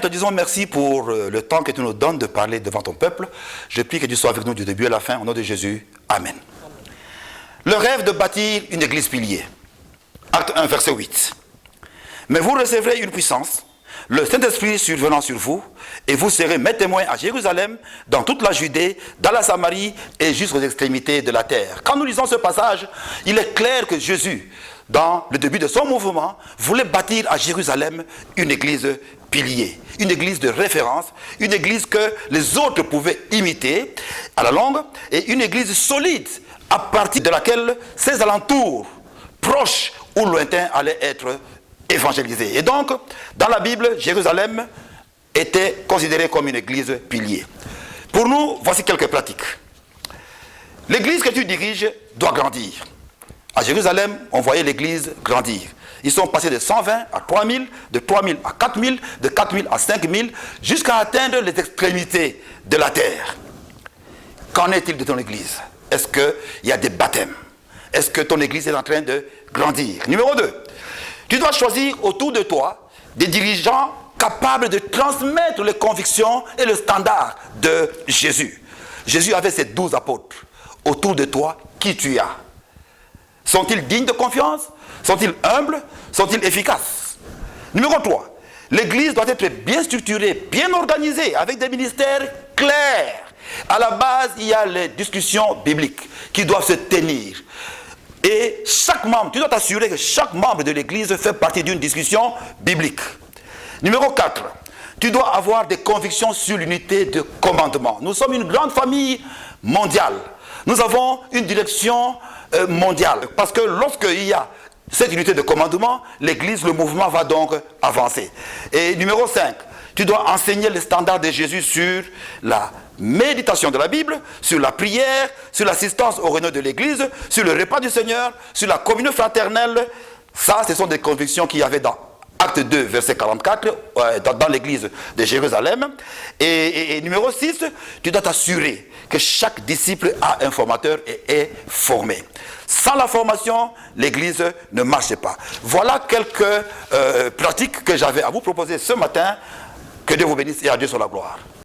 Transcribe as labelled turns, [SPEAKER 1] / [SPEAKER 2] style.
[SPEAKER 1] te disons merci pour le temps que tu nous donnes de parler devant ton peuple. Je prie que tu sois avec nous du début à la fin, au nom de Jésus. Amen. Le rêve de bâtir une église pilier. Acte 1, verset 8. Mais vous recevrez une puissance, le Saint-Esprit survenant sur vous, et vous serez mes témoins à Jérusalem, dans toute la Judée, dans la Samarie et jusqu'aux extrémités de la terre. Quand nous lisons ce passage, il est clair que Jésus, dans le début de son mouvement, voulait bâtir à Jérusalem une église pilier, une église de référence, une église que les autres pouvaient imiter à la longue, et une église solide, à partir de laquelle ses alentours, proches ou lointains, allaient être évangélisés. Et donc, dans la Bible, Jérusalem était considérée comme une église pilier. Pour nous, voici quelques pratiques. L'église que tu diriges doit grandir. À Jérusalem, on voyait l'église grandir. Ils sont passés de 120 à 3000, de 3000 à 4000, de 4000 à 5000, jusqu'à atteindre les extrémités de la terre. Qu'en est-il de ton église? Est-ce qu'il y a des baptêmes? Est-ce que ton église est en train de grandir? Numéro 2, tu dois choisir autour de toi des dirigeants capables de transmettre les convictions et le standard de Jésus. Jésus avait ses 12 apôtres. Autour de toi, qui tu as? Sont-ils dignes de confiance? Sont-ils humbles? Sont-ils efficaces? Numéro 3, l'église doit être bien structurée, bien organisée, avec des ministères clairs. À la base, il y a les discussions bibliques qui doivent se tenir. Et chaque membre, tu dois t'assurer que chaque membre de l'église fait partie d'une discussion biblique. Numéro 4, tu dois avoir des convictions sur l'unité de commandement. Nous sommes une grande famille mondiale. Nous avons une direction mondiale. Parce que lorsqu'il y a cette unité de commandement, l'église, le mouvement va donc avancer. Et numéro 5, tu dois enseigner les standards de Jésus sur la méditation de la Bible, sur la prière, sur l'assistance aux réunions de l'église, sur le repas du Seigneur, sur la communion fraternelle. Ça, ce sont des convictions qu'il y avait dans Acte 2, verset 44, dans l'église de Jérusalem. Et numéro 6, tu dois t'assurer que chaque disciple a un formateur et est formé. Sans la formation, l'église ne marche pas. Voilà quelques pratiques que j'avais à vous proposer ce matin. Que Dieu vous bénisse et à Dieu soit la gloire.